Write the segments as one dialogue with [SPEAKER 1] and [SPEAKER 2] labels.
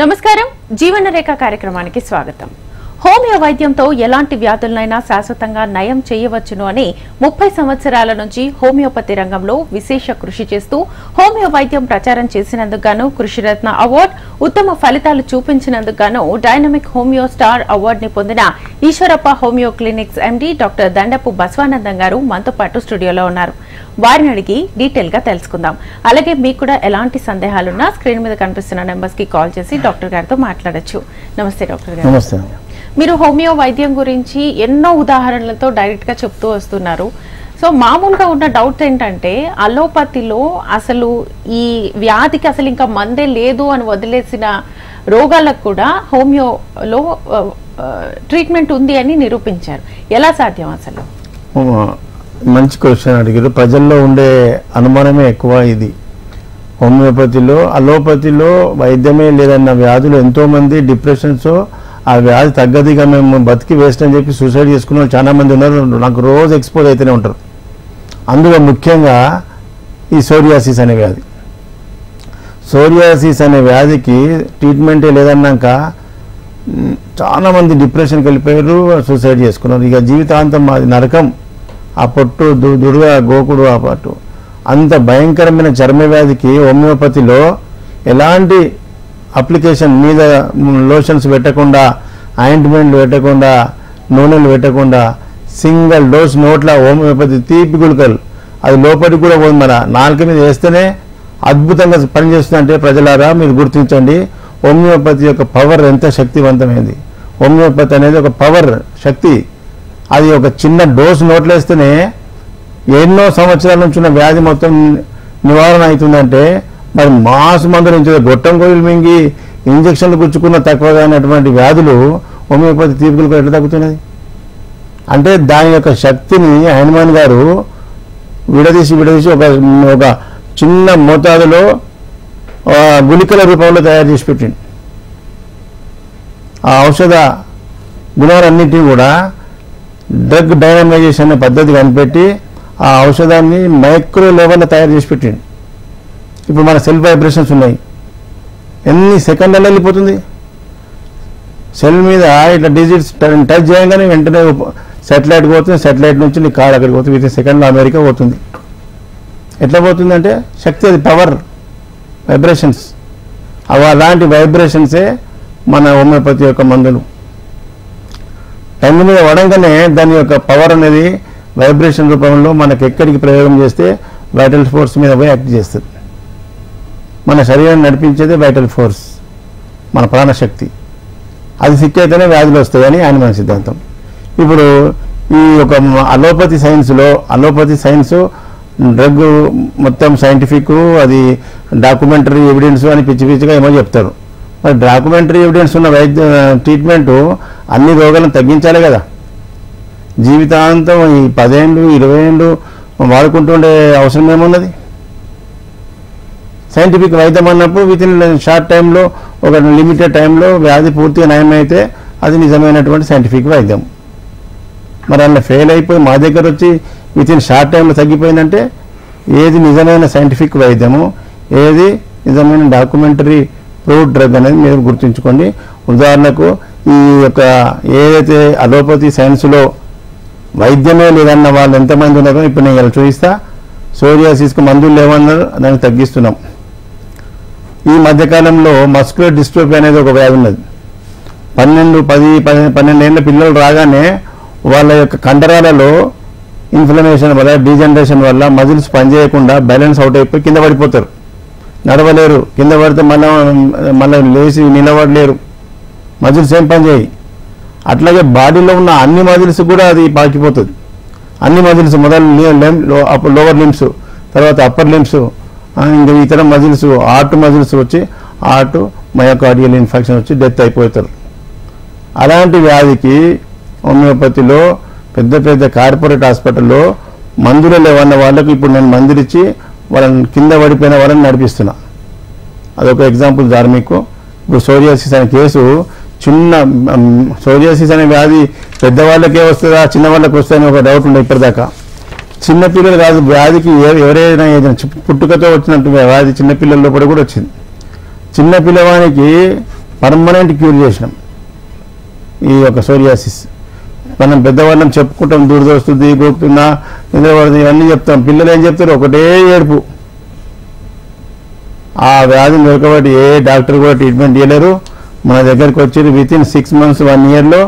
[SPEAKER 1] నమస్కారం జీవన రేఖ కార్యక్రమానికి స్వాగతం. హోమియో వైద్యంతో ఎలాంటి వ్యాధులనైనా శాశ్వతంగా నయం చేయవచ్చును అని 30 సంవత్సరాల నుంచి హోమియోపతి రంగంలో విశేష కృషి చేస్తూ హోమియో వైద్యం ప్రచారం చేసినందుకు గాను కృషిరత్న అవార్డు, ఉత్తమ ఫలితాలు చూపించినందుకు గాను డైనమిక్ హోమియో స్టార్ అవార్డు ని పొందిన Eshwarappa homeo clinics MD doctor Dandapu Basavanandam garu మనతో పాటు స్టూడియోలో ఉన్నారు. వారిని అడిగి డీటెయిల్ గా తెలుసుకుందాం. అలాగే మీకు కూడా ఎలాంటి సందేహాలున్నా స్క్రీన్ మీద కనిపిస్తున్న నెంబర్స్ కి కాల్ చేసి డాక్టర్ గారితో మాట్లాడొచ్చు. నమస్తే డాక్టర్ గారు.
[SPEAKER 2] నమస్తే.
[SPEAKER 1] మీరు హోమియో వైద్యం గురించి ఎన్నో ఉదాహరణలతో డైరెక్ట్ గా చెప్తూ వస్తున్నారు. సో మామూలుగా ఉన్న డౌట్ ఏంటంటే అలోపతిలో అసలు ఈ వ్యాధికి అసలు ఇంకా మందే లేదు అని వదిలేసిన రోగాలకు కూడా హోమియోలో ట్రీట్మెంట్ ఉంది అని నిరూపించారు. ఎలా సాధ్యం అసలు?
[SPEAKER 2] మంచి క్వశ్చన్ అడిగారు. ప్రజల్లో ఉండే అనుమానమే ఎక్కువ ఇది. హోమియోపతిలో అలోపతిలో వైద్యమే లేదన్న వ్యాధులు ఎంతోమంది డిప్రెషన్స్, ఆ వ్యాధి తగ్గదిగా మేము బతికి వేస్ట్ అని చెప్పి సూసైడ్ చేసుకున్న వాళ్ళు చాలా మంది ఉన్నారు. నాకు రోజు ఎక్స్పోజ్ అయితేనే ఉంటారు. అందులో ముఖ్యంగా ఈ సోరియాసిస్ అనే వ్యాధి. సోరియాసిస్ అనే వ్యాధికి ట్రీట్మెంటే లేదన్నాక చాలామంది డిప్రెషన్కి వెళ్ళిపోయారు, సూసైడ్ చేసుకున్నారు. ఇక జీవితాంతం అది నరకం. ఆ పొట్టు దుడుగా గోకుడు ఆ పట్టు అంత భయంకరమైన చర్మ వ్యాధికి హోమియోపతిలో ఎలాంటి అప్లికేషన్ మీద లోషన్స్ పెట్టకుండా, ఆయింట్మెంట్లు పెట్టకుండా, నూనెలు పెట్టకుండా సింగిల్ డోస్ నోట్ల హోమియోపతి తీపి గుళికలు అది లోపలికి కూడా పోతుంది. మన నాలుక మీద వేస్తేనే అద్భుతంగా పనిచేస్తుందంటే ప్రజలారా మీరు గుర్తించండి హోమియోపతి యొక్క పవర్ ఎంత శక్తివంతమైంది. హోమియోపతి అనేది ఒక పవర్ శక్తి. అది ఒక చిన్న డోస్ నోట్లు వేస్తేనే ఎన్నో సంవత్సరాల నుంచి ఉన్న వ్యాధి మొత్తం నివారణ అవుతుందంటే మరి మాసు మందులు నుంచి గొట్టం గోళీలు మింగి ఇంజక్షన్లు గుచ్చుకున్న తక్కువగా అయినటువంటి వ్యాధులు హోమియోపతి తీపికలకు ఎట్లా తగ్గుతున్నది అంటే దాని యొక్క శక్తిని హనుమాన్ గారు విడదీసి ఒక చిన్న మోతాదులో గుళికల రూపంలో తయారు చేసి పెట్టింది. ఆ ఔషధ గుణాలన్నింటినీ కూడా డ్రగ్ డైనమైజేషన్ అనే పద్ధతి కనిపెట్టి ఆ ఔషధాన్ని మైక్రో లెవెల్లో తయారు చేసి పెట్టింది. ఇప్పుడు మన సెల్ వైబ్రేషన్స్ ఉన్నాయి, ఎన్ని సెకండ్లలో వెళ్ళిపోతుంది. సెల్ మీద ఇట్లా డిజిట్స్ టచ్ చేయగానే వెంటనే సాటిలైట్ పోతుంది, సాటిలైట్ నుంచి నీ కార్ అక్కడికి పోతుంది, విత్ సెకండ్లో అమెరికా పోతుంది. ఎట్లా పోతుందంటే శక్తి, అది పవర్, వైబ్రేషన్స్. అలాంటి వైబ్రేషన్సే మన హోమియోపతి యొక్క మందులు. టంగ్ మీద వడంగానే దాని యొక్క పవర్ అనేది వైబ్రేషన్ రూపంలో మనకు ఎక్కడికి ప్రయోగం చేస్తే వైటల్ ఫోర్స్ మీద పోయి యాక్ట్ చేస్తుంది. మన శరీరాన్ని నడిపించేదే వైటల్ ఫోర్స్, మన ప్రాణశక్తి. అది సిక్కైతేనే వ్యాధులు వస్తాయని ఆయన మన సిద్ధాంతం. ఇప్పుడు ఈ యొక్క అలోపతి సైన్స్ డ్రగ్ మొత్తం సైంటిఫిక్, అది డాక్యుమెంటరీ ఎవిడెన్స్ అని పిచ్చిగా ఏమో చెప్తారు. మరి డాక్యుమెంటరీ ఎవిడెన్స్ ఉన్న ట్రీట్మెంటు అన్ని రోగాలను తగ్గించాలి కదా. జీవితాంతం ఈ 10 ఏళ్ళు 20 ఏళ్ళు వాడుకుంటుండే అవసరం ఏమున్నది? సైంటిఫిక్ వైద్యం అన్నప్పుడు విత్ ఇన్ షార్ట్ టైంలో, ఒక లిమిటెడ్ టైంలో వ్యాధి పూర్తిగా నయమైతే అది నిజమైనటువంటి సైంటిఫిక్ వైద్యం. మరి అలా ఫెయిల్ అయిపోయి మా దగ్గర వచ్చి విత్ ఇన్ షార్ట్ టైంలో తగ్గిపోయిందంటే ఏది నిజమైన సైంటిఫిక్ వైద్యము, ఏది నిజమైన డాక్యుమెంటరీ ప్రూవ్డ్ డ్రగ్ అనేది మీరు గుర్తుంచుకోండి. ఉదాహరణకు ఈ యొక్క ఏదైతే అలోపతి సైన్స్లో వైద్యమే లేదన్న వాళ్ళు ఎంతమంది ఉన్నారో ఇప్పుడు నేను ఇలా చూపిస్తా. సోరియాసిస్కి మందులు లేవన్నారు, దాన్ని తగ్గిస్తున్నాం. ఈ మధ్యకాలంలో మస్కులర్ డిస్ట్రోఫీ అనేది ఒక వ్యాధి ఉన్నది. 12 ఏళ్ళ పిల్లలు రాగానే వాళ్ళ యొక్క కండరాలలో ఇన్ఫ్లమేషన్ వల్ల, డీజనరేషన్ వల్ల మజిల్స్ పనిచేయకుండా బ్యాలెన్స్ అవుట్ అయిపోయి కింద పడిపోతారు, నడవలేరు. కింద పడితే మళ్ళీ లేచి నిలబడలేరు, మజిల్స్ ఏం పని చేయి. అట్లాగే బాడీలో ఉన్న అన్ని మజిల్స్ కూడా అది పాకిపోతుంది. అన్ని మజిల్స్ మొదలు లోవర్ లిమ్స్, తర్వాత అప్పర్ లిమ్స్, ఇంకా ఇతర మజిల్స్, హార్ట్ మజిల్స్ వచ్చి హార్ట్ మయోకార్డియల్ ఇన్ఫెక్షన్ వచ్చి డెత్ అయిపోతారు. అలాంటి వ్యాధికి హోమియోపతిలో పెద్ద కార్పొరేట్ హాస్పిటల్లో మందులు లేవన్న వాళ్ళకు ఇప్పుడు నేను మందులు ఇచ్చి వాళ్ళని కింద పడిపోయిన వాళ్ళని నడిపిస్తున్నా. అదొక ఎగ్జాంపుల్ దారి మీకు. ఇప్పుడు సోరియాసిస్ అనే కేసు, చిన్న సోరియాసిస్ అనే వ్యాధి పెద్దవాళ్ళకే వస్తుందా చిన్న వాళ్ళకి వస్తుందని ఒక డౌట్ ఉండే ఇప్పటిదాకా. చిన్నపిల్లలు కాదు, వ్యాధికి ఎవరైనా పుట్టుకతో వచ్చినట్టు వ్యాధి చిన్నపిల్లల లోపల కూడా వచ్చింది. చిన్న పిల్లవానికి పర్మనెంట్ క్యూర్ చేసినాం ఈ యొక్క సోరియాసిస్. మనం పెద్దవాళ్ళం చెప్పుకుంటాం, దూరదొస్తుంది, గోపుతున్నా, నిద్రపడుతుంది, ఇవన్నీ చెప్తాం. పిల్లలు ఏం చెప్తారు? ఒకటే ఏడుపు. ఆ వ్యాధిని దొరకబట్టి ఏ డాక్టర్ కూడా ట్రీట్మెంట్ చేయలేరు. మన దగ్గరికి వచ్చి వితిన్ 6 months 1 yearలో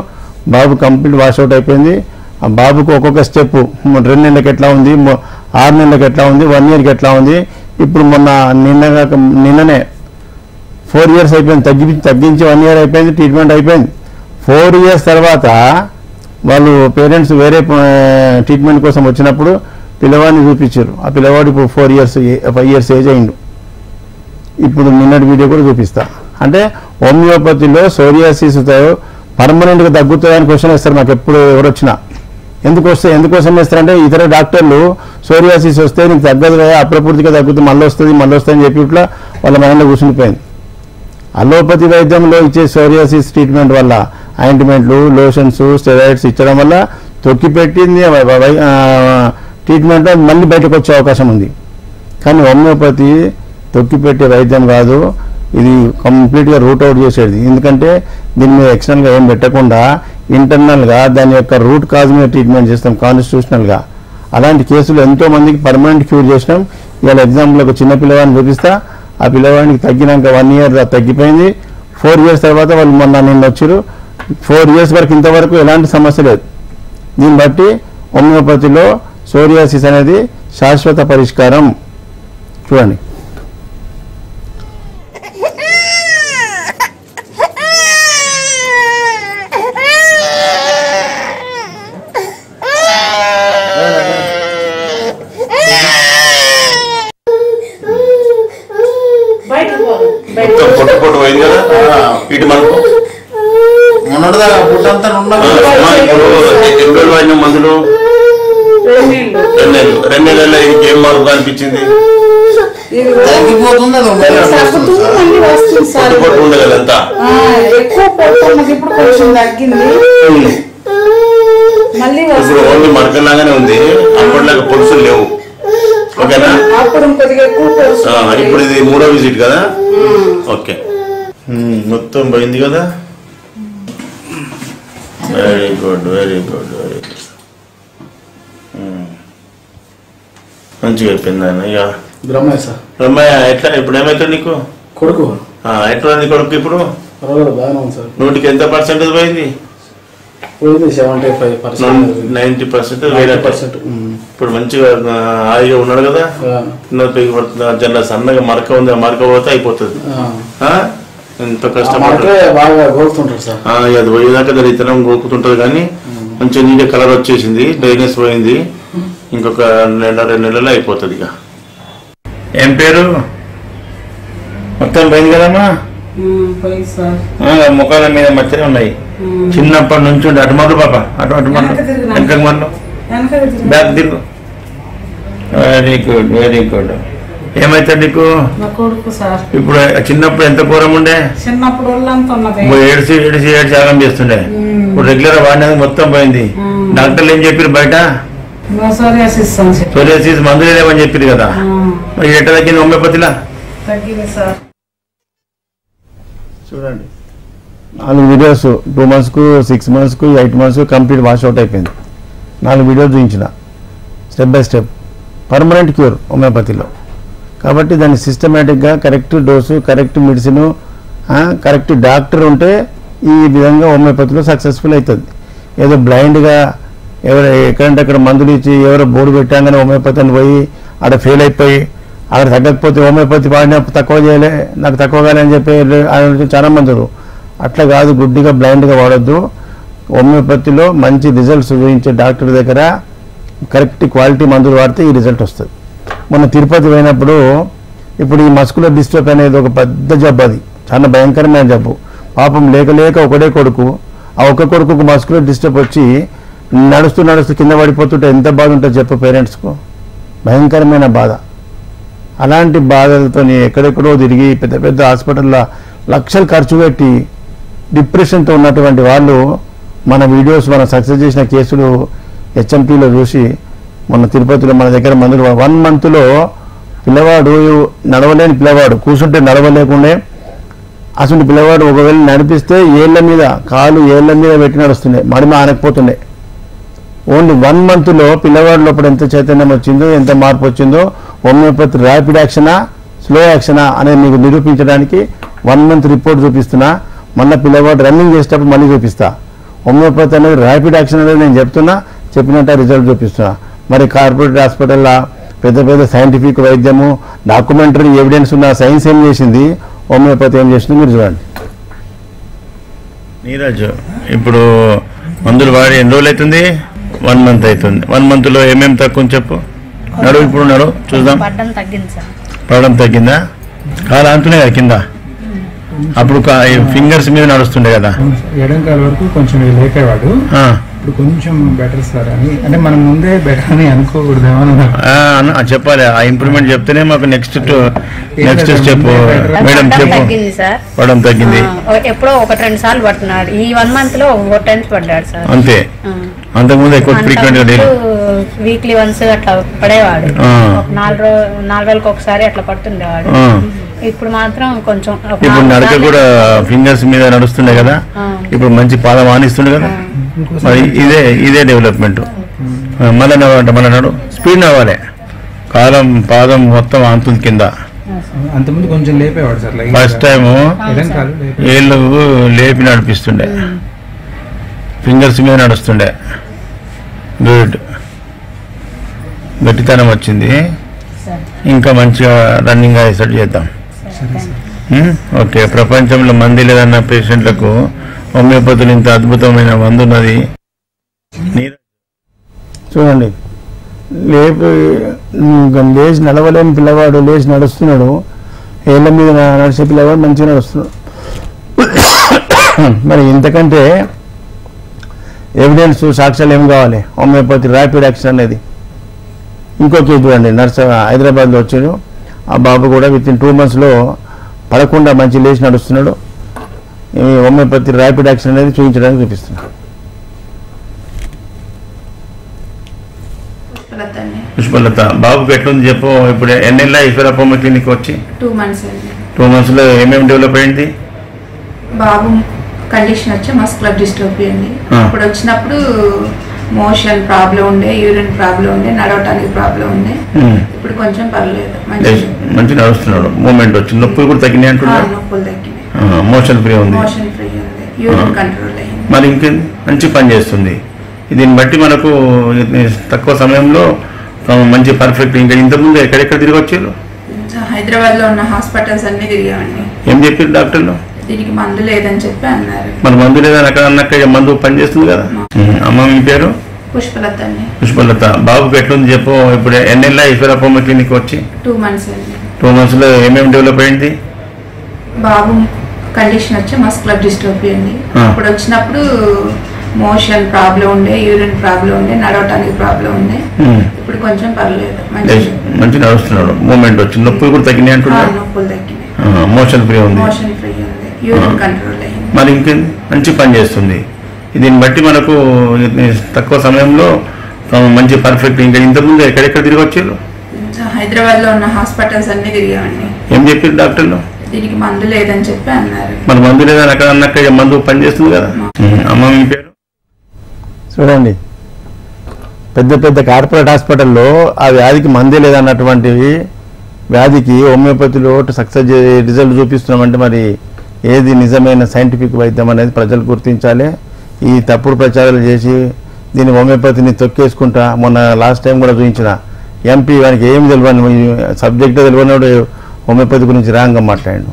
[SPEAKER 2] బాబు కంప్లీట్ వాష్అవుట్ అయిపోయింది. ఆ బాబుకు ఒక్కొక్క స్టెప్ 2 నెలలకు ఎట్లా ఉంది, 6 నెలలకు ఎట్లా ఉంది, 1 yearకి ఎట్లా ఉంది. ఇప్పుడు మొన్న నిన్ననే 4 years అయిపోయింది, తగ్గించి 1 year అయిపోయింది, ట్రీట్మెంట్ అయిపోయింది. 4 years తర్వాత వాళ్ళు పేరెంట్స్ వేరే ట్రీట్మెంట్ కోసం వచ్చినప్పుడు పిల్లవాడిని చూపించారు. ఆ పిల్లవాడు ఇప్పుడు 5 years ఏజ్ అయిండు. ఇప్పుడు నిన్నటి వీడియో కూడా చూపిస్తా. అంటే హోమియోపతిలో సోరియాసిస్ పర్మనెంట్గా తగ్గుతుందని క్వశ్చన్ వేస్తారు నాకు ఎప్పుడు ఎవరు వచ్చినా. ఎందుకోసం వేస్తారంటే ఇతర డాక్టర్లు సోరియాసిస్ వస్తే నీకు తగ్గదు కదా, అప్రపూర్తిగా తగ్గుతుంది, మళ్ళీ వస్తుంది అని చెప్పి ఇట్లా వాళ్ళ మైండ్లో కూర్చునిపోయింది. అలోపతి వైద్యంలో ఇచ్చే సోరియాసిస్ ట్రీట్మెంట్ వల్ల ఆయింట్మెంట్లు, లోషన్స్, స్టెరాయిడ్స్ ఇచ్చడం వల్ల తొక్కిపెట్టింది ట్రీట్మెంట్ మళ్ళీ బయటకు వచ్చే అవకాశం ఉంది. కానీ హోమియోపతి తొక్కిపెట్టే వైద్యం కాదు, ఇది కంప్లీట్గా రూట్ అవుట్ చేసేది. ఎందుకంటే దీని మీద ఎక్స్టర్నల్గా ఏం పెట్టకుండా ఇంటర్నల్గా దాని యొక్క రూట్ కాజ్ మీద ట్రీట్మెంట్ చేస్తాం కాన్స్టిట్యూషనల్గా. అలాంటి కేసులు ఎంతోమందికి పర్మనెంట్ క్యూర్ చేసినాం. ఇవాళ ఎగ్జాంపుల్ ఒక చిన్న పిల్లవాడిని చూపిస్తా. ఆ పిల్లవాడికి తగ్గినాక 1 year తగ్గిపోయింది. 4 years తర్వాత వాళ్ళు నిన్న వచ్చారు. 4 years వరకు ఇంతవరకు ఎలాంటి సమస్య లేదు. దీన్ని బట్టి హోమియోపతిలో సోరియాసిస్ అనేది శాశ్వత పరిష్కారం. చూడండి.
[SPEAKER 3] పొట్టు పోయింది కదా ఇటు మనకు పుట్టంతా వాడిన మందులు 2 నెలలు ఇంకేం మార్పు అనిపించింది. పొట్టు ఉండదు అంతా ఇప్పుడు ఓన్లీ మడకలాగానే ఉంది, అప్పటిలాగా పొలుసులు లేవు. ఓకేనా? ఇప్పుడు ఇది 3వ విజిట్ కదా. ఓకే, మొత్తం పోయింది కదా. Very good. మంచిగా అయిపోయింది ఆయన. ఇక బ్రహ్మయ్య ఎట్లా ఇప్పుడు ఏమవుతుంది నీకు?
[SPEAKER 4] కొడుకు
[SPEAKER 3] ఎట్లా ఉంది కొడుకు ఇప్పుడు? 100కి ఎంత పర్సెంటేజ్ పోయింది? 90%. ఇప్పుడు మంచిగా హాయిగా ఉన్నాడు కదా. జన సన్నగా మరక ఉంది, మరక పోతే అయిపోతుంది. ఎంత కష్టపడుతుంది అది పోయేదాకా దాని ఇతరం గోకుతుంటది. కానీ మంచిగా నీట్గా కలర్ వచ్చేసింది, డ్రైనెస్ పోయింది. ఇంకొక 2 నెలలు అయిపోతుంది. ఇక ఏం పేరు? మొత్తం పోయింది కదమ్మా. ముఖాల మీద మచ్చలే ఉన్నాయి. చిన్నప్పటి నుంచి ఉండే అటు మరలు పాప, అటు వెనక మరలు బ్యాక్ తిరుగు. Very good. ఏమైతే నీకు ఇప్పుడు? చిన్నప్పుడు ఎంత పూరం ఉండే? ఏడ్చి ఆగం చేస్తుండే. ఇప్పుడు రెగ్యులర్ వాడినది మొత్తం పోయింది. డాక్టర్లు ఏం చెప్పారు బయట? సోరియాసిస్ మందులు లేవని చెప్పారు కదా. మరి ఎట్లా తగ్గింది హోమియోపతిలా?
[SPEAKER 2] చూడండి, 4 వీడియోస్ 2 monthsకు, 6 monthsకు, 8 monthsకు కంప్లీట్ వాష్అవుట్ అయిపోయింది. 4 వీడియోస్ చూపించిన step by step. Permanent cure హోమియోపతిలో. కాబట్టి దాన్ని సిస్టమేటిక్గా correct dose, correct medicine, correct doctor ఉంటే ఈ విధంగా హోమియోపతిలో సక్సెస్ఫుల్ అవుతుంది. ఏదో బ్లైండ్గా ఎవరు ఎక్కడంటే అక్కడ మందులు ఇచ్చి ఎవరో బోర్డు పెట్టాగానే హోమియోపతి అని పోయి అక్కడ ఫెయిల్ అయిపోయి అక్కడ తగ్గకపోతే హోమియోపతి వాడిన తక్కువ చేయలే, నాకు తక్కువ కాలే అని చెప్పి చాలా మంది. అట్లా కాదు, గుడ్డిగా బ్లైండ్గా వాడొద్దు. హోమియోపతిలో మంచి రిజల్ట్స్ చూపించే డాక్టర్ దగ్గర కరెక్ట్ క్వాలిటీ మందులు వాడితే ఈ రిజల్ట్ వస్తుంది. మొన్న తిరుపతి పోయినప్పుడు ఇప్పుడు ఈ మస్కులర్ డిస్ట్రోఫీ అనేది ఒక పెద్ద జబ్బు, అది చాలా భయంకరమైన జబ్బు. పాపం లేక ఒకడే కొడుకు, ఆ ఒక్క కొడుకు మస్కులర్ డిస్టర్బ్ వచ్చి నడుస్తూ కింద పడిపోతుంటే ఎంత బాధ ఉంటుంది చెప్పు పేరెంట్స్కు? భయంకరమైన బాధ. అలాంటి బాధలతో ఎక్కడెక్కడో తిరిగి పెద్ద పెద్ద హాస్పిటల్లో లక్షలు ఖర్చు పెట్టి డిప్రెషన్తో ఉన్నటువంటి వాళ్ళు మన వీడియోస్, మన సక్సెస్ చేసిన కేసులు హెచ్ఎంపీలో చూసి మొన్న తిరుపతిలో మన దగ్గర మందులు 1 monthలో పిల్లవాడు, నడవలేని పిల్లవాడు, కూర్చుంటే నడవలేకుండే అసలు పిల్లవాడు ఒకవేళ నడిపిస్తే ఏళ్ళ మీద పెట్టి నడుస్తుండే, మడిమ ఆనకపోతుండే. ఓన్లీ 1 monthలో పిల్లవాడి లోపల ఎంత చైతన్యం వచ్చిందో, ఎంత మార్పు వచ్చిందో, హోమియోపతి ర్యాపిడ్ యాక్షనా స్లో యాక్షనా అనేది మీకు నిరూపించడానికి 1 month రిపోర్ట్ చూపిస్తున్నా. మళ్ళీ పిల్లవాడు రన్నింగ్ చేసేటప్పుడు మళ్ళీ చూపిస్తా. హోమియోపతి అనేది ర్యాపిడ్ యాక్షన్ అనేది నేను చెప్పినట్టు రిజల్ట్ చూపిస్తున్నా. మరి కార్పొరేట్ హాస్పిటల్లో పెద్ద సైంటిఫిక్ వైద్యము, డాక్యుమెంటరీ ఎవిడెన్స్ ఉన్న సైన్స్ ఏం చేసింది, హోమియోపతి ఏం చేసింది మీరు చూడండి.
[SPEAKER 3] నీరజ్ ఇప్పుడు మందులు వాడి ఎన్ని రోజులు అవుతుంది? 1 month అవుతుంది. 1 monthలో ఏమేమి తక్కువ చెప్పు. ఇప్పుడు నడు చూద్దాం. పడడం తగ్గిందా? కాలు అంటున్నాయి కదా కింద, అప్పుడు ఫింగర్స్ మీద నడుస్తుండే కదా.
[SPEAKER 4] ఎడంకాల వరకు కొంచెం లేకేవాడు, ఇప్పుడు కొంచెం బెటర్ సార్ అని. అంటే మనం ముందే బెటర్ అని అనుకోకూడదు,
[SPEAKER 3] చెప్పాలి. ఆ ఇంప్రూవ్మెంట్ చెప్తేనే మాకు నెక్స్ట్ స్టెప్. మేడం చెప్పు. పడడం తగ్గింది.
[SPEAKER 5] ఎప్పుడో 1-2 సార్లు పడుతున్నాడు. ఈ 1 monthలో 4 times పడ్డాడు సార్.
[SPEAKER 3] అంతే. అంతకుముందు ఎక్కువ ఫ్రీక్వెంట్ గా
[SPEAKER 5] వీక్లీ వన్స్ అట్లా పడేవాడు. 4 రోజులకు ఒకసారి అట్లా పడుతుండేవాడు. ఇప్పుడు మాత్రం కొంచెం
[SPEAKER 3] ఇప్పుడు నడక కూడా ఫింగర్స్ మీద నడుస్తుండే కదా, ఇప్పుడు మంచి పాదం ఆనిస్తుండే కదా. మరి ఇదే డెవలప్మెంట్. మళ్ళీ నడు స్పీడ్ నవ్వాలి. పాదం మొత్తం ఆంతుంది కింద.
[SPEAKER 4] అంతకుముందు కొంచెం లేపేవాడు సార్.
[SPEAKER 3] ఫస్ట్ టైం ఏళ్ళు లేపి నడిపిస్తుండే, ఫింగర్స్ మీద నడుస్తుండే. గుడ్, గట్టితనం వచ్చింది. ఇంకా మంచిగా రన్నింగ్ అయ్యేసట్టు చేద్దాం. ఓకే. ప్రపంచంలో మంది లేదన్న పేషెంట్లకు హోమియోపతులు ఇంత అద్భుతమైన మందు ఉన్నది.
[SPEAKER 2] చూడండి, లేచి నడవలేని పిల్లవాడు లేచి నడుస్తున్నాడు, ఏళ్ళ మీద నడిచే పిల్లవాడు మంచిగా నడుస్తున్నాడు. మరి ఇంతకంటే ఎవిడెన్స్ సాక్ష్యాలు ఏం కావాలి? హోమియోపతి ర్యాపిడ్ యాక్షన్ అనేది. ఇంకో కేసు చూడండి, హైదరాబాద్లో వచ్చాడు. ఆ బాబు కూడా విత్-in 2 monthsలో పడకుండా మంచి లేచి నడుస్తున్నాడు. హోమియోపతి ర్యాపిడ్ యాక్షన్ అనేది చూపించడానికి చూపిస్తున్నాడు.
[SPEAKER 3] పుష్పలత బాబుకి ఎట్లుంది చెప్పు. ఇప్పుడు ఎన్నెళ్ళ ఈశ్వరప్పమ్మ క్లినిక్ వచ్చి?
[SPEAKER 6] 2 months.
[SPEAKER 3] 2 monthsలో ఏమేమి డెవలప్ అయింది?
[SPEAKER 6] బాబు కండిషన్ వచ్చి మస్కులర్ డిస్ట్రోఫీ అండి. ఇప్పుడు వచ్చినప్పుడు మోషన్ ప్రాబ్లం ఉండే, యూరిన్ ప్రాబ్లం ఉండే, నడవటానికి ప్రాబ్లం ఉండే. ఇప్పుడు కొంచెం పర్లేదు,
[SPEAKER 3] మంచి నడుస్తున్నాడు. మూమెంట్ వచ్చింది. నొప్పులు కూడా తగ్గినాయి అంటున్నారు.
[SPEAKER 6] నొప్పులు తగ్గినాయి.
[SPEAKER 3] మోషన్ ఫ్రీ ఉంది.
[SPEAKER 6] యూరిన్ కంట్రోల్ అయింది.
[SPEAKER 3] మరి ఇంకేంది, మంచి పని చేస్తుంది. దీన్ని బట్టి మనకు తక్కువ సమయంలో మంచి పర్ఫెక్ట్. ఇంకా ఇంతకుముందు ఎక్కడెక్కడ తిరిగి వచ్చారు?
[SPEAKER 6] హైదరాబాద్లో ఉన్న హాస్పిటల్స్ అన్ని తిరిగామండి.
[SPEAKER 3] ఏం చెప్పారు డాక్టర్లు?
[SPEAKER 6] దీనికి మందు లేదని చెప్పి అన్నారు.
[SPEAKER 3] మరి మందు లేదని అక్కడ అన్నాక మందు పని చేస్తుంది కదా. అమ్మ మీ పేరు?
[SPEAKER 6] పుష్పలత అండి.
[SPEAKER 3] పుష్పలత బాబుకి ఎట్లుంది చెప్పు. ఇప్పుడు ఎన్నెళ్ళ ఈశ్వరప్పమ్మ క్లినిక్ వచ్చి?
[SPEAKER 6] 2 months అండి.
[SPEAKER 3] 2 monthsలో ఏమేమి డెవలప్ అయింది?
[SPEAKER 6] బాబు కండిషన్ వచ్చి మస్కులర్ డిస్ట్రోఫీ అండి. ఇప్పుడు వచ్చినప్పుడు మోషన్ ప్రాబ్లం ఉండే, యూరిన్ ప్రాబ్లం ఉండే, నడవటానికి ప్రాబ్లం ఉండే. ఇప్పుడు కొంచెం పర్లేదు,
[SPEAKER 3] మంచి నడుస్తున్నాడు. మూమెంట్ వచ్చింది. నొప్పులు కూడా తగ్గినాయి అంటున్నారు.
[SPEAKER 6] నొప్పులు తగ్గినాయి.
[SPEAKER 3] మోషన్ ఫ్రీ ఉంది.
[SPEAKER 6] యూరిన్ కంట్రోల్ అయింది.
[SPEAKER 3] మరి ఇంకేంది, మంచి పని చేస్తుంది. దీన్ని బట్టి మనకు తక్కువ సమయంలో మంచి పర్ఫెక్ట్. ఇంకా ఇంతకుముందు ఎక్కడెక్కడ తిరిగి వచ్చారు?
[SPEAKER 6] హైదరాబాద్లో ఉన్న హాస్పిటల్స్ అన్ని తిరిగామండి.
[SPEAKER 3] ఏం చెప్పారు డాక్టర్లు?
[SPEAKER 6] దీనికి మందు లేదని చెప్పి అన్నారు.
[SPEAKER 3] మరి మందు లేదని అక్కడ అన్నాక మందు పని చేస్తుంది కదా. అమ్మ మీ పేరు?
[SPEAKER 2] చూడండి, పెద్ద కార్పొరేట్ హాస్పిటల్లో ఆ వ్యాధికి మందే లేదన్నటువంటి వ్యాధికి హోమియోపతిలో సక్సెస్ రిజల్ట్ చూపిస్తున్నామంటే మరి ఏది నిజమైన సైంటిఫిక్ వైద్యం అనేది ప్రజలు గుర్తించాలి. ఈ తప్పుడు ప్రచారాలు చేసి దీన్ని హోమియోపతిని తొక్కేసుకుంటా, మొన్న లాస్ట్ టైం కూడా చూపించిన ఎంపీ వానికి ఏం తెలియని సబ్జెక్ట్ తెలియనివాడు హోమియోపతి గురించి రాంగ్గా మాట్లాడాడు.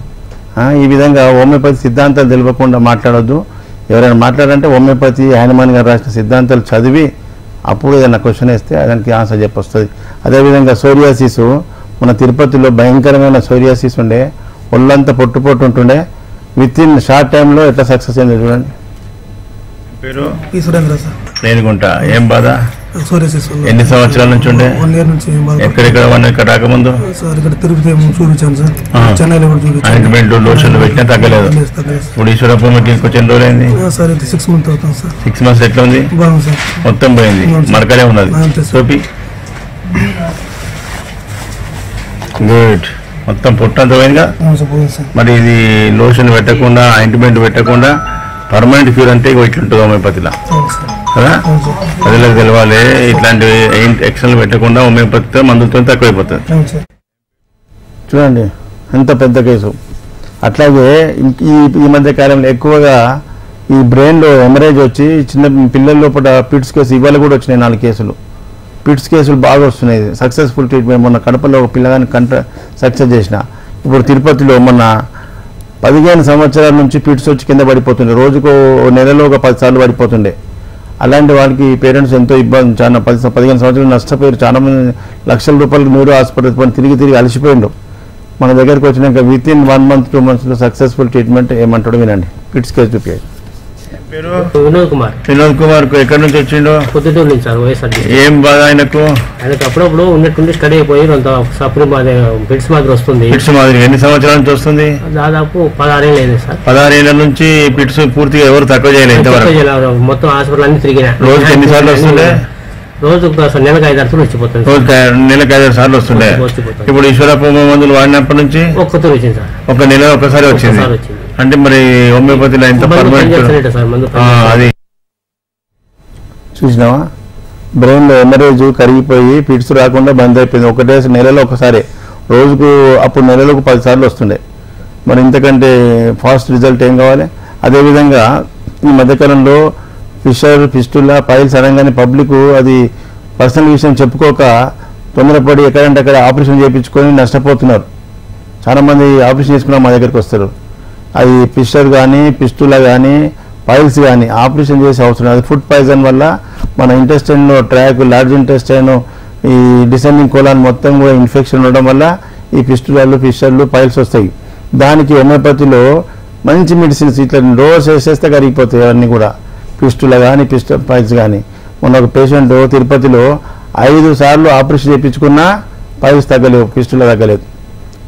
[SPEAKER 2] ఈ విధంగా హోమియోపతి సిద్ధాంతాలు తెలియకుండా మాట్లాడొద్దు. ఎవరైనా మాట్లాడాలంటే హోమియోపతి హనుమాన్ గారు రాసిన సిద్ధాంతాలు చదివి అప్పుడు ఏదైనా క్వశ్చన్ వేస్తే దానికి ఆన్సర్ చెప్పొస్తుంది. అదేవిధంగా సోరియాసిస్, మన తిరుపతిలో భయంకరమైన సోరియాసిస్ ఉండే, ఒళ్ళంతా పొట్టు ఉంటుండే, విత్-in షార్ట్ టైంలో ఎట్లా సక్సెస్ అయింది చూడండి.
[SPEAKER 3] పేరు?
[SPEAKER 7] సురేంద్ర సార్.
[SPEAKER 3] రేణిగుంట. ఏం బాధ?
[SPEAKER 7] సోరియాసిస్.
[SPEAKER 3] ఎన్ని సంవత్సరాల నుంచి ఉండే?
[SPEAKER 7] 1 year నుంచి.
[SPEAKER 3] ఎక్కడెక్కడ ఇక్కడ రాకముందు?
[SPEAKER 7] సార్ ఇక్కడ తిరుపతి చూపించాను సార్, చెన్నైలో కూడా చూపించాను.
[SPEAKER 3] ఆయింట్మెంట్ లోషన్లు పెట్టినా తగ్గలేదు. ఇప్పుడు ఈశ్వరప్పకి కొంచెం రోజులైంది
[SPEAKER 7] సార్. ఇది 6 months అవుతాం సార్.
[SPEAKER 3] 6 months ఎట్లా ఉంది?
[SPEAKER 7] బాగుంది సార్.
[SPEAKER 3] మొత్తం పోయింది, మరకలే ఉన్నది. సోపి గుడ్.
[SPEAKER 2] మొత్తం పొట్టంతా పోయిందిగా. మరి ఇది లోషన్ పెట్టకుండా ఆయింట్మెంట్ పెట్టకుండా పర్మనెంట్ క్యూర్ అంటే ఇట్లుంటుంది హోమియోపతిలో కదా. ప్రజలకు తెలవాలి ఇట్లాంటి ఎక్స్టర్నల్ పెట్టకుండా హోమియోపతితో మందులతో తక్కువైపోతుంది. చూడండి ఎంత పెద్ద కేసు. అట్లాగే ఈ మధ్య కాలంలో ఎక్కువగా ఈ బ్రెయిన్లో హెమరేజ్ వచ్చి చిన్న పిల్లల లోపల పిట్స్ కేసు ఇవాళ కూడా వచ్చినాయి 4 కేసులు. పిట్స్ కేసులు బాగా వస్తున్నాయి. సక్సెస్ఫుల్ ట్రీట్మెంట్ మొన్న కడపలో ఒక పిల్లగాని సక్సెస్ చేసిన. ఇప్పుడు తిరుపతిలో మొన్న 15 సంవత్సరాల నుంచి పిట్స్ వచ్చి కింద పడిపోతుండే, రోజుకు నెలలో ఒక 10 సార్లు పడిపోతుండే. అలాంటి వాళ్ళకి పేరెంట్స్ ఎంతో ఇబ్బంది, చాలా 15 సంవత్సరాలు నష్టపోయారు. చాలా మంది లక్షల రూపాయలకు న్యూరో హాస్పిటల్ తిరిగి అలసిపోయిండు. మన దగ్గరికి వచ్చినాక వితిన్ 1 month 2 monthsలో సక్సెస్ఫుల్ ట్రీట్మెంట్ ఏమంటాడు వినండి. పిట్స్ కేసు చూపించాడు. పేరు వినోద్ కుమార్. ఎక్కడి నుంచి వచ్చిండు?
[SPEAKER 8] పొద్దుటూరు నుంచి సార్. వైఎస్ఆర్
[SPEAKER 2] ఏం బాధ ఆయనకు?
[SPEAKER 8] అప్పుడప్పుడు ఉన్నట్టుండి స్టడీ అయిపోయి సపరేట్ పిట్స్ మాదిరి వస్తుంది.
[SPEAKER 2] పిట్స్ మాదిరి ఎన్ని సంవత్సరాల నుంచి వస్తుంది?
[SPEAKER 8] దాదాపు 16 ఏళ్ళు అయింది సార్.
[SPEAKER 2] 16 ఏళ్ల నుంచి పిట్స్ పూర్తిగా ఎవరు తక్కువ చేయలేదు.
[SPEAKER 8] మొత్తం హాస్పిటల్ అన్ని తిరిగిన.
[SPEAKER 2] రోజుకి ఎన్నిసార్లు వస్తుండే?
[SPEAKER 8] రోజు నెలకు 5 సార్లు వచ్చిపోతుంది.
[SPEAKER 2] నెలకు 5 సార్లు వస్తుండే. ఇప్పుడు ఈశ్వరప్ప మందులు వాడినప్పటి నుంచి
[SPEAKER 8] ఒక్కసారి వచ్చింది సార్.
[SPEAKER 2] ఒక నెల ఒకసారి వచ్చింది. అంటే మరి హోమియోపతిలో ఎంత పర్మనెంట్ అది చూసినావా? బ్రెయిన్లో హెమరేజ్ కరిగిపోయి పిట్స్ రాకుండా బంద్ అయిపోయింది. ఒకటే నెలలో ఒకసారి, రోజుకు అప్పుడు నెలలకు 10 సార్లు వస్తుండే. మరి ఇంతకంటే ఫాస్ట్ రిజల్ట్ ఏం కావాలి? అదేవిధంగా ఈ మధ్యకాలంలో ఫిస్టులా పైల్స్ అనగానే పబ్లిక్ అది పర్సనల్ విషయం చెప్పుకోక తొందరపడి ఎక్కడంటే అక్కడ ఆపరేషన్ చేయించుకొని నష్టపోతున్నారు. చాలామంది ఆపరేషన్ చేసుకున్నా మా దగ్గరికి వస్తారు. అది ఫిషర్ కానీ ఫిస్టులా కానీ పైల్స్ కానీ ఆపరేషన్ చేసే అవసరం. అది ఫుడ్ పాయిజన్ వల్ల మన ఇంటెస్టైన్లో ట్రాక్, లార్జ్ ఇంటెస్టైన్, ఈ డిసెండింగ్ కోలాన్ మొత్తం కూడా ఇన్ఫెక్షన్ ఉండడం వల్ల ఈ ఫిషర్లు పైల్స్ వస్తాయి. దానికి హోమియోపతిలో మంచి మెడిసిన్స్ ఇట్లా డోస్ వేసేస్తే కరిగిపోతాయి అవన్నీ కూడా. ఫిస్టులా కానీ పైల్స్ కానీ. మొన్న ఒక పేషెంట్ తిరుపతిలో 5 సార్లు ఆపరేషన్ చేయించుకున్నా పైల్స్ తగ్గలేవు, ఫిస్టులా తగ్గలేదు.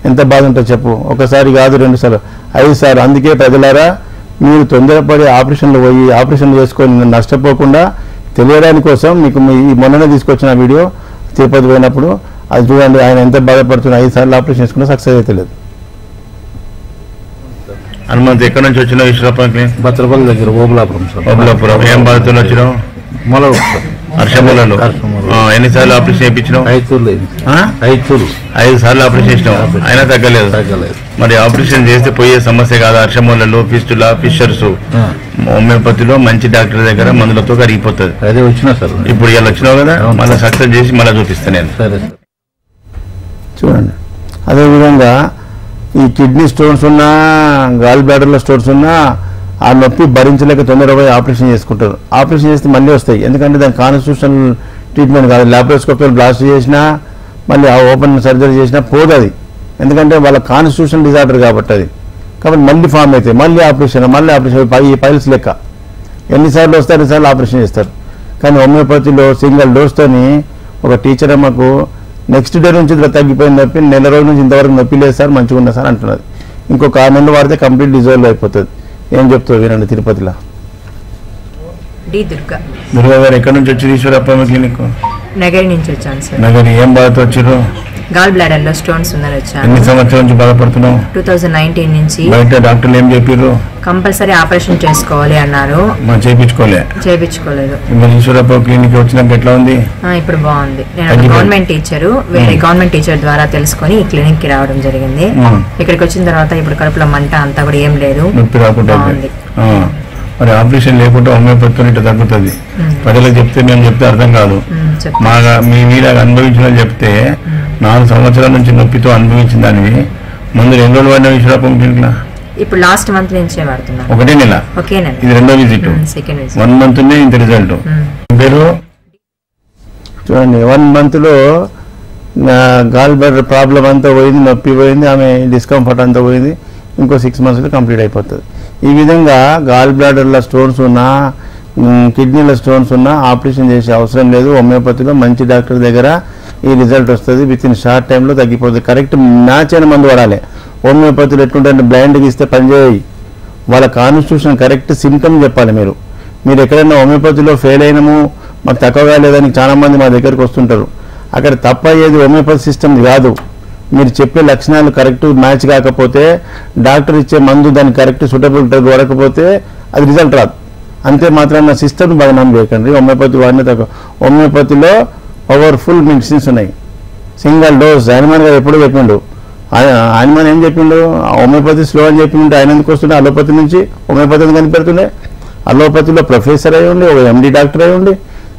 [SPEAKER 2] ఎంత బాధ ఉంటుందో చెప్పు. ఒకసారి కాదు 2 సార్లు, 5 సార్లు. అందుకే ప్రజలారా మీరు తొందరపడి ఆపరేషన్లు పోయి ఆపరేషన్లు చేసుకొని నష్టపోకుండా తెలియడానికి కోసం మీకు ఈ మొన్ననే తీసుకొచ్చిన వీడియో తిరుపతి పోయినప్పుడు అది చూడండి. ఆయన ఎంత బాధపడుతున్నా 5 సార్లు ఆపరేషన్ చేసుకున్నా సక్సెస్ అయితే లేదు. హనుమంత్ ఎక్కడి నుంచి వచ్చినావు? ఈశ్వరప్పకి
[SPEAKER 9] బత్రపల్లి దగ్గర ఓబులాపురం సార్.
[SPEAKER 2] ఓబులాపురం. ఏం బాధతో వచ్చినావు? హర్షమూలలో. ఎన్నిసార్లు ఆపరేషన్ చేయించినావు? 5 సార్లు ఆపరేషన్ చేసినావు, అయినా తగ్గలేదు. మరి ఆపరేషన్ చేస్తే పోయే సమస్య కాదు. హర్షమూలలో ఫిస్టులా ఫిషర్స్ హోమియోపతిలో మంచి డాక్టర్ దగ్గర మందులతో కరిగిపోతుంది.
[SPEAKER 9] అదే వచ్చినా సార్.
[SPEAKER 2] ఇప్పుడు ఇలా వచ్చినావు కదా, మళ్ళీ సక్సెస్ చేసి మళ్ళీ చూపిస్తాను నేను. చూడండి. అదేవిధంగా ఈ కిడ్నీ స్టోన్స్ ఉన్నా, గాల్ బ్లాడర్లో స్టోన్స్ ఉన్నా ఆ నొప్పి భరించలేక తొందరగా ఆపరేషన్ చేసుకుంటారు. ఆపరేషన్ చేస్తే మళ్ళీ వస్తాయి. ఎందుకంటే దాని కాన్స్టిట్యూషనల్ ట్రీట్మెంట్ కాదు. ల్యాప్రోస్కోపికల్ బ్లాస్ట్ చేసినా మళ్ళీ ఆ ఓపెన్ సర్జరీ చేసినా పోదు అది. ఎందుకంటే వాళ్ళ కాన్స్టిట్యూషన్ డిజార్డర్ కాబట్టి అది. కాబట్టి మళ్ళీ ఫామ్ అవుతాయి, మళ్ళీ ఆపరేషన్ ఈ పైల్స్ లెక్క ఎన్నిసార్లు వస్తే అన్నిసార్లు ఆపరేషన్ చేస్తారు. కానీ హోమియోపతిలో సింగిల్ డోస్తోని ఒక టీచర్ అమ్మకు నెక్స్ట్ డే నుంచి తగ్గిపోయింది నొప్పి, నెల రోజుల నుంచి ఇంతవరకు నొప్పి లేదు సార్, మంచిగా ఉన్నా సార్ అంటున్నది. ఇంకొక 6 నెలలు వాడితే కంప్లీట్ డిజాల్వ్ అయిపోతుంది. ఏం చెప్తావు వినండి. తిరుపతిలో దుర్గా గారు ఎక్కడి నుంచి వచ్చి ఈశ్వరప్ప క్లినిక్?
[SPEAKER 10] నగరి నుంచి వచ్చాను సార్.
[SPEAKER 2] నగరి. ఏం బాధతో వచ్చారు?
[SPEAKER 10] గాల్ బ్లాడర్ లో స్టోన్స్ ఉందని వచ్చాను.
[SPEAKER 2] ఎన్ని సంవత్సరాల నుంచి బాధపడుతున్నావు?
[SPEAKER 10] 2019 నుంచి.
[SPEAKER 2] బయట డాక్టర్లు ఏం చెప్పారు?
[SPEAKER 10] కంపల్సరీ ఆపరేషన్ చేసుకోవాలి అన్నారు. చేయించుకోలేదు.
[SPEAKER 2] ఈశ్వరప్ప క్లినిక్ వచ్చినాక ఎట్లా ఉంది?
[SPEAKER 10] ఇప్పుడు బాగుంది. నేను గవర్నమెంట్ టీచరు, వేరే గవర్నమెంట్ టీచర్ ద్వారా తెలుసుకొని ఈ క్లినిక్ కి రావడం జరిగింది. ఇక్కడికి వచ్చిన తర్వాత ఇప్పుడు కడుపులో మంట అంతా కూడా ఏం లేదు,
[SPEAKER 2] నొప్పి రాకుండా. మరి ఆపరేషన్ లేకుండా హోమియోపతితో ఇట్లా తగ్గుతుంది. ప్రజలకు చెప్తే మేము చెప్తే అర్థం కాదు. మీ మీద అనుభవించిన చెప్తే 4 సంవత్సరాల నుంచి నొప్పితో అనుభవించిన దానివి ముందు 2 రోజులు వాడిన ఈశ్వరప్ప క్లినిక్ లో?
[SPEAKER 10] ఇప్పుడు లాస్ట్ మంత్ నుంచే వాడుతున్నాను.
[SPEAKER 2] ఒకటే నెల. ఇది 2వ విజిట్. 1 month ఇంత రిజల్ట్. పేరు చూడండి. 1 month గాల్ బ్లాడర్ ప్రాబ్లం అంతా పోయింది, నొప్పి పోయింది, ఆమె డిస్కంఫర్ట్ అంతా పోయింది. ఇంకో 6 monthsలో కంప్లీట్ అయిపోతుంది. ఈ విధంగా గాల్ బ్లాడర్ల స్టోన్స్ ఉన్నా, కిడ్నీల స్టోన్స్ ఉన్నా ఆపరేషన్ చేసే అవసరం లేదు. హోమియోపతిలో మంచి డాక్టర్ దగ్గర ఈ రిజల్ట్ వస్తుంది. విత్ ఇన్ షార్ట్ టైంలో తగ్గిపోతుంది. కరెక్ట్ మ్యాచ్ అయిన మందు వాడాలి. హోమియోపతిలో ఎట్లుంటే బ్లైండ్కి ఇస్తే పనిచేయి. వాళ్ళ కాన్స్టిట్యూషన్ కరెక్ట్ సిమ్టమ్ చెప్పాలి. మీరు ఎక్కడైనా హోమియోపతిలో ఫెయిల్ అయినాము, మాకు తక్కువగా లేదని చాలామంది మా దగ్గరికి వస్తుంటారు. అక్కడ తప్ప అయ్యేది హోమియోపతి సిస్టమ్ కాదు. మీరు చెప్పే లక్షణాలు కరెక్ట్ మ్యాచ్ కాకపోతే డాక్టర్ ఇచ్చే మందు దానికి కరెక్ట్ సూటబుల్ దొరకపోతే అది రిజల్ట్ రాదు. అంతే మాత్రాన సిస్టమ్ బదనాం చేయకండి. హోమియోపతి వాడిన తక్కువ. హోమియోపతిలో పవర్ఫుల్ మెడిసిన్స్ ఉన్నాయి. సింగిల్ డోస్ హనుమాన్ గారు ఎప్పుడు చెప్పిండు. హనుమాన్ ఏం చెప్పిండు, హోమియోపతి స్లో అని చెప్పిండు. ఆయన ఎందుకు వస్తుండే అలోపతి నుంచి హోమియోపతిని కనిపెడుతుండే. అలోపతిలో ప్రొఫెసర్ అయి ఉండి, ఒక ఎండి డాక్టర్ అయి ఉండి,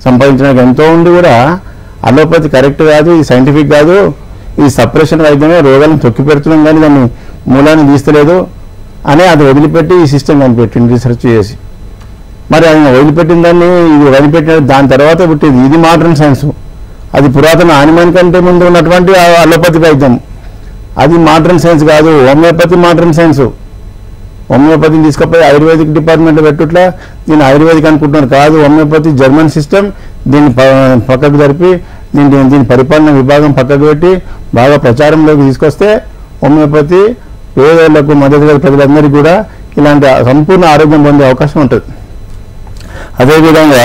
[SPEAKER 2] సంపాదించడానికి ఎంతో ఉండి కూడా అలోపతి కరెక్ట్ కాదు, ఇది సైంటిఫిక్ కాదు, ఇది సప్రెషన్ వైద్యమే, రోగాలను తొక్కి పెడుతున్నాం కానీ దాన్ని మూలాన్ని తీస్తలేదు అని అది వదిలిపెట్టి ఈ సిస్టమ్ కనిపెట్టింది రీసెర్చ్ చేసి. మరి ఆయన వదిలిపెట్టిన దాన్ని ఇది వదిలిపెట్టిన దాని తర్వాత పుట్టేది ఇది మోడర్న్ సైన్స్. అది పురాతన హనుమాన్ కంటే ముందు ఉన్నటువంటి అలోపతి వైద్యం, అది మోడర్న్ సైన్స్ కాదు. Homeopathy modern science. హోమియోపతిని తీసుకుపోయి ఆయుర్వేదిక్ డిపార్ట్మెంట్లో పెట్టుట్లా దీన్ని ఆయుర్వేదిక్ అనుకుంటున్నారు. కాదు, హోమియోపతి జర్మన్ సిస్టమ్. దీన్ని పక్కకు జరిపి దీని పరిపాలన విభాగం పక్కకు పెట్టి బాగా ప్రచారంలోకి తీసుకొస్తే హోమియోపతి పేదలకు మధ్యతరగతి ప్రజలందరికీ కూడా ఇలాంటి సంపూర్ణ ఆరోగ్యం పొందే అవకాశం ఉంటుంది. అదేవిధంగా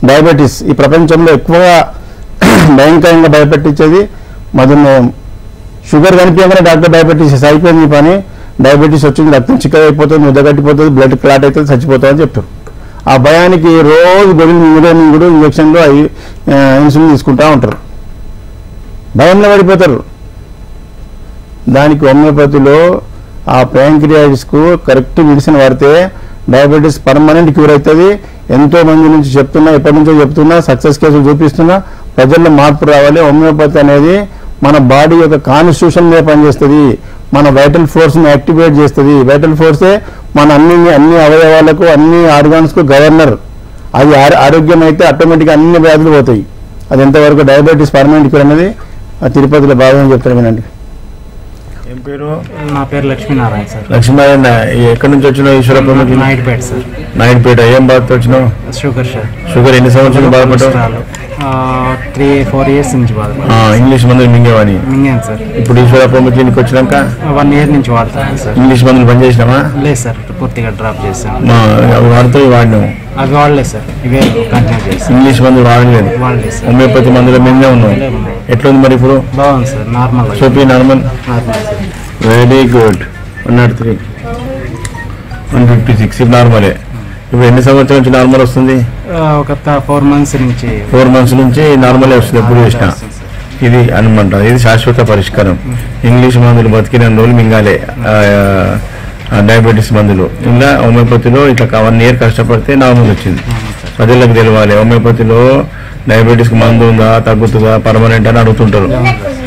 [SPEAKER 2] డయాబెటీస్ ఈ ప్రపంచంలో ఎక్కువగా భయంకరంగా భయపెట్టించేది మధుమేహం. షుగర్ కనిపించగానే డాక్టర్ డయాబెటీస్ అయిపోయింది ఈ పని, డయాబెటీస్ వచ్చింది, రక్తం చిక్కగా అయిపోతుంది, ముద్దగట్టిపోతుంది, బ్లడ్ క్లాట్ అవుతుంది, చచ్చిపోతుంది అని చెప్తారు. ఆ భయానికి రోజు మింగుడు ఇంజక్షన్లు ఇన్సులిన్ తీసుకుంటూ ఉంటారు, భయంలో పడిపోతారు. దానికి హోమియోపతిలో ఆ ప్యాంక్రియాటిస్కు కరెక్ట్ మెడిసిన్ వాడితే డయాబెటీస్ పర్మనెంట్ క్యూర్ అవుతుంది. ఎంతో మంది నుంచి చెప్తున్నా, ఎప్పటి నుంచో చెప్తున్నా, సక్సెస్ కేసులు చూపిస్తున్నా, ప్రజల్లో మార్పు రావాలి. హోమియోపతి అనేది మన బాడీ యొక్క కాన్స్టిట్యూషన్ మీద పనిచేస్తుంది, మన వైటల్ ఫోర్స్ని యాక్టివేట్ చేస్తుంది. వైటల్ ఫోర్సే మన అన్ని అవయవాలకు అన్ని ఆర్గాన్స్కు గవర్నర్. అది ఆరోగ్యం అయితే ఆటోమేటిక్గా అన్ని వ్యాధులు పోతాయి. అది ఎంతవరకు డయాబెటీస్ పర్మనెంట్ క్యూర్ అనేది తిరుపతిలో బాగా చెప్తారు వినండి. ఏం పేరు?
[SPEAKER 4] నా పేరు లక్ష్మీనారాయణ సార్.
[SPEAKER 2] లక్ష్మీనారాయణ, ఎక్కడి నుంచి వచ్చినావు? ఈశ్వరపురం.
[SPEAKER 4] నాయుడుపేట సార్.
[SPEAKER 2] నాయుడుపేట. ఏం బాధతో వచ్చినావు?
[SPEAKER 4] Sugar sir.
[SPEAKER 2] షుగర్ ఎన్ని సంవత్సరాలు బాధపడ్డావు?
[SPEAKER 4] 3-4 years నుంచి బాధపడ్డాను.
[SPEAKER 2] ఇంగ్లీష్ మందులు మింగాను
[SPEAKER 4] సార్.
[SPEAKER 2] ఇప్పుడు ఈశ్వరపురం క్లినిక్ వచ్చినాక
[SPEAKER 4] 1 year నుంచి వాడతాను సార్.
[SPEAKER 2] ఇంగ్లీష్ మందులు బంద్ చేసినావా?
[SPEAKER 4] లేదు సార్, పూర్తిగా డ్రాప్ చేశాను.
[SPEAKER 2] అవి వాడుతాయి వాడినావు?
[SPEAKER 4] అవి వాడలేదు సార్, ఇవే కంటిన్యూ చేస్తాను.
[SPEAKER 2] ఇంగ్లీష్ మందులు వాడలేదు?
[SPEAKER 4] వాడలేదు సార్.
[SPEAKER 2] హోమియోపతి మందుల మీదే ఉన్నావు. ఎట్లుంది మరి ఇప్పుడు?
[SPEAKER 4] బాగుంది sir, normal.
[SPEAKER 2] Soapy normal. Very good. 103 156 నార్మలే. ఇప్పుడు ఎన్ని సంవత్సరాల నుంచి నార్మల్ వస్తుంది?
[SPEAKER 4] ఒక 4 months నుంచి.
[SPEAKER 2] 4 months నుంచి నార్మలే వస్తుంది ఎప్పుడు చేసినా. ఇది అనమాట, ఇది శాశ్వత పరిష్కారం. ఇంగ్లీష్ మందులు బతికిన రోజులు మింగాలే డయాబెటీస్ మందులు. ఇంకా హోమియోపతిలో ఇట్లా 1 year కష్టపడితే నార్మల్ వచ్చింది. ప్రజలకు తెలియాలి హోమియోపతిలో డయాబెటీస్కి మందు ఉందా, తగ్గుతుందా, పర్మనెంట్ అని అడుగుతుంటారు.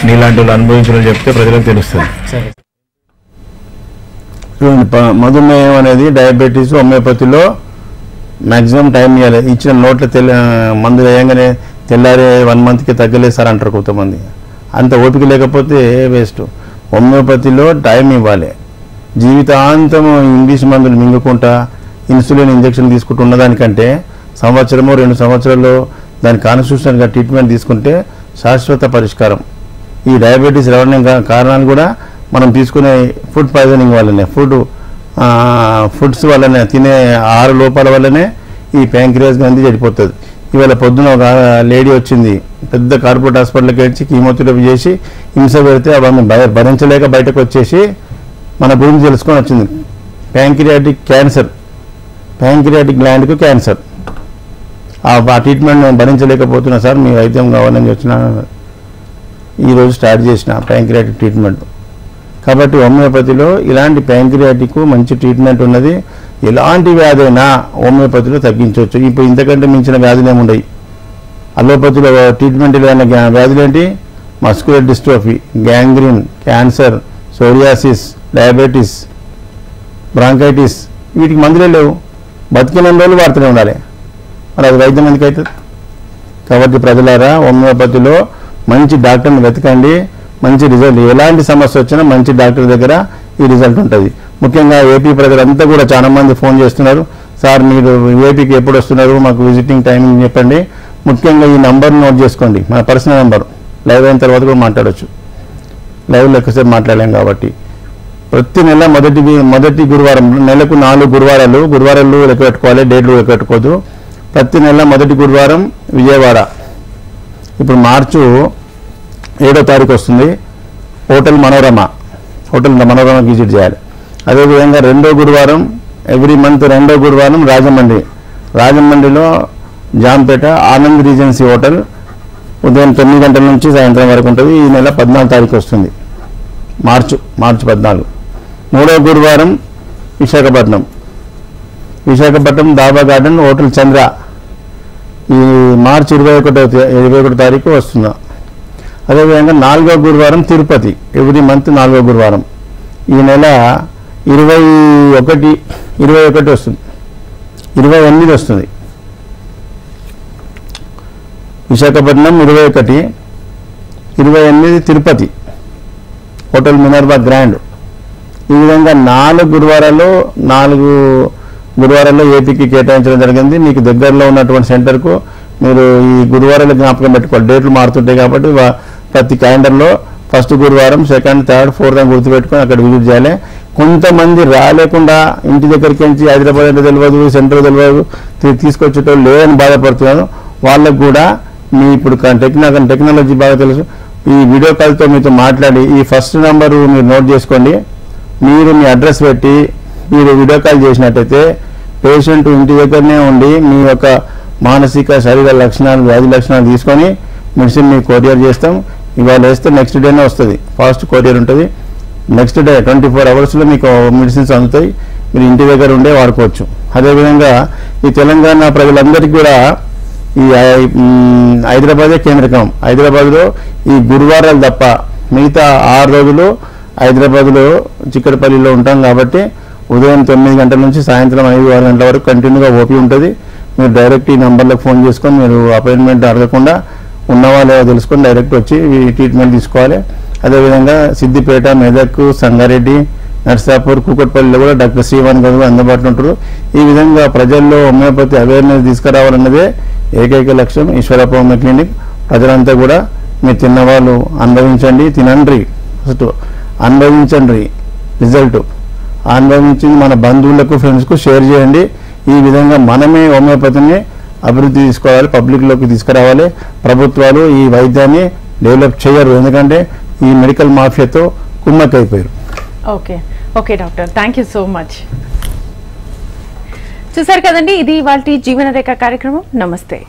[SPEAKER 2] నీలాంటి వాళ్ళు అనుభవించిన చెప్తే ప్రజలకు తెలుస్తుంది. మధుమేహం అనేది డయాబెటీస్ హోమియోపతిలో మ్యాక్సిమం టైం ఇవ్వాలి. ఇచ్చిన నోట్ల మందులు వేయంగానే తెల్లారే 1 monthకి తగ్గలేదు సార్ అంటారు కొంతమంది. అంత ఓపిక లేకపోతే వేస్ట్. హోమియోపతిలో టైం ఇవ్వాలి. జీవితాంతం ఇంగ్లీష్ మందులు మింగుకుంటా ఇన్సులిన్ ఇంజక్షన్ తీసుకుంటూ ఉన్నదానికంటే 1-2 సంవత్సరాలు దాని కాన్స్టిట్యూషన్గా ట్రీట్మెంట్ తీసుకుంటే శాశ్వత పరిష్కారం. ఈ డయాబెటీస్ రావడానికి కారణాలు కూడా మనం తీసుకునే ఫుడ్ పాయిజనింగ్ వల్లనే, ఫుడ్స్ వల్లనే, తినే ఆహార లోపాల వల్లనే ఈ ప్యాంక్రియాస్ గ్రంథి చెడిపోతుంది. ఇవాళ పొద్దున ఒక లేడీ వచ్చింది, పెద్ద కార్పొరేట్ హాస్పిటల్కి వచ్చి కీమోథెరపీ చేసి హింస పెడితే ఆమె భరించలేక బయటకు వచ్చేసి మన గురించి తెలుసుకొని వచ్చింది. ప్యాంక్రియాటిక్ క్యాన్సర్, ప్యాంక్రియాటిక్ గ్లాండ్కు క్యాన్సర్. ఆ ట్రీట్మెంట్ నేను భరించలేకపోతున్నా సార్, మీ వైద్యం కావాలని వచ్చిన ఈరోజు స్టార్ట్ చేసిన ప్యాంక్రియాటిక్ ట్రీట్మెంట్. కాబట్టి హోమియోపతిలో ఇలాంటి ప్యాంక్రియాటిక్ మంచి ట్రీట్మెంట్ ఉన్నది. ఎలాంటి వ్యాధి అయినా హోమియోపతిలో తగ్గించవచ్చు. ఇప్పుడు ఇంతకంటే మించిన వ్యాధులు ఏముండయి. అలోపతిలో ట్రీట్మెంట్ లేని వ్యాధులు ఏంటి? Muscular dystrophy, gangrene, cancer, psoriasis, diabetes, bronchitis. వీటికి మందులే లేవు. బతికిన రోజులు వాడుతూనే ఉండాలి. మరి అది వైద్యం ఎందుకు అవుతుంది? కాబట్టి ప్రజలారా హోమియోపతిలో మంచి డాక్టర్ని వెతకండి, మంచి రిజల్ట్. ఎలాంటి సమస్య వచ్చినా మంచి డాక్టర్ దగ్గర ఈ రిజల్ట్ ఉంటుంది. ముఖ్యంగా ఏపీ ప్రజలంతా కూడా చాలా మంది ఫోన్ చేస్తున్నారు, సార్ మీరు ఏపీకి ఎప్పుడు వస్తున్నారు, మాకు విజిటింగ్ టైమింగ్ చెప్పండి. ముఖ్యంగా ఈ నంబర్ నోట్ చేసుకోండి, మన పర్సనల్ నెంబర్. లైవ్ అయిన తర్వాత కూడా మాట్లాడవచ్చు. లైవ్లో ఎక్కువసేపు మాట్లాడలేం కాబట్టి ప్రతి నెల మొదటి గురువారం, నెలకు 4 గురువారాలు లెక్క పెట్టుకోవాలి, డేట్లు లెక్క పెట్టుకోవద్దు. ప్రతి నెల మొదటి గురువారం విజయవాడ. ఇప్పుడు మార్చి 7వ తారీఖు వస్తుంది. హోటల్ మనోరమ విజిట్ చేయాలి. అదేవిధంగా రెండో గురువారం ఎవ్రీ మంత్ రెండో గురువారం రాజమండ్రిలో జాంపేట ఆనంద్ రీజెన్సీ హోటల్ ఉదయం 9 గంటల నుంచి సాయంత్రం వరకు ఉంటుంది. ఈ నెల 14 తారీఖు వస్తుంది, మార్చి 14. మూడో గురువారం విశాఖపట్నం దాబా గార్డెన్ హోటల్ చంద్ర ఈ మార్చి 21 తారీఖు వస్తుంది. అదేవిధంగా 4వ గురువారం తిరుపతి ఎవ్రీ మంత్ 4వ గురువారం ఈ నెల 21 వస్తుంది, 28 వస్తుంది. Visakhapatnam 28 Tirupati hotel Minerva grand. ఈ విధంగా 4 గురువారాల్లో ఏపీకి కేటాయించడం జరిగింది. మీకు దగ్గరలో ఉన్నటువంటి సెంటర్కు మీరు ఈ గురువారాలు జ్ఞాపకం పెట్టుకోవాలి. డేట్లు మారుతుంటాయి కాబట్టి ప్రతి క్యాలెండర్లో ఫస్ట్ గురువారం, సెకండ్, థర్డ్, ఫోర్త్ అని గుర్తుపెట్టుకొని అక్కడ విజిట్ చేయాలి. కొంతమంది రాలేకుండా ఇంటి దగ్గరికి నుంచి హైదరాబాద్ అంటే తెలియదు, సెంటర్ తెలియదు, తీసుకొచ్చేటోళ్ళు లేదని బాధపడుతున్నారు. వాళ్ళకు కూడా మీ ఇప్పుడు టెక్నాలజీ బాగా తెలుసు. ఈ వీడియో కాల్తో మీతో మాట్లాడి ఈ ఫస్ట్ నెంబరు మీరు నోట్ చేసుకోండి. మీరు మీ అడ్రస్ పెట్టి మీరు వీడియో కాల్ చేసినట్టయితే పేషెంట్ ఇంటి దగ్గరనే ఉండి మీ యొక్క మానసిక శరీర లక్షణాలు, వ్యాధి లక్షణాలు తీసుకొని మెడిసిన్ మీకు కొరియర్ చేస్తాం. ఇవాళ వేస్తే నెక్స్ట్ డేనే వస్తుంది, ఫాస్ట్ కొరియర్ ఉంటుంది. నెక్స్ట్ డే 24 అవర్స్లో మీకు మెడిసిన్స్ అందుతాయి, మీరు ఇంటి దగ్గర ఉండే వాడుకోవచ్చు. అదేవిధంగా ఈ తెలంగాణ ప్రజలందరికీ కూడా ఈ హైదరాబాదే కేంద్రకం. హైదరాబాద్లో ఈ గురువారాలు తప్ప మిగతా 6 రోజులు హైదరాబాద్లో చిక్కడపల్లిలో ఉంటాం కాబట్టి ఉదయం 9 గంటల నుంచి సాయంత్రం 5-6 గంటల వరకు కంటిన్యూగా ఓపీ ఉంటుంది. మీరు డైరెక్ట్ ఈ నెంబర్లకు ఫోన్ చేసుకొని మీరు అపాయింట్మెంట్ అడగకుండా ఉన్నవా లేవో తెలుసుకొని డైరెక్ట్ వచ్చి ట్రీట్మెంట్ తీసుకోవాలి. అదేవిధంగా సిద్దిపేట, మెదక్, సంగారెడ్డి, నర్సాపూర్, కూకట్పల్లిలో కూడా డాక్టర్ శ్రీవాణి గారు అందుబాటులో ఉంటారు. ఈ విధంగా ప్రజల్లో హోమియోపతి అవేర్నెస్ తీసుకురావాలన్నదే ఏకైక లక్ష్యం ఈశ్వరప్ప హోమియో క్లినిక్. ప్రజలంతా కూడా మీరు తిన్నవాళ్ళు తినండి, ఫస్ట్ అనుభవించండి, రిజల్ట్ అనుభవించి మన బంధువులకు, ఫ్రెండ్స్కు షేర్ చేయండి. ఈ విధంగా మనమే హోమియోపతిని అభివృద్ధి తీసుకోవాలి, పబ్లిక్లోకి తీసుకురావాలి. ప్రభుత్వాలు ఈ వైద్యాన్ని డెవలప్ చేయరు, ఎందుకంటే ఈ మెడికల్ మాఫియాతో కుమ్మక్కైపోయారు.
[SPEAKER 1] Okay doctor, thank you so much. చూసారు కదండి, ఇది ఇవాల్టి జీవనరేఖ కార్యక్రమం. నమస్తే.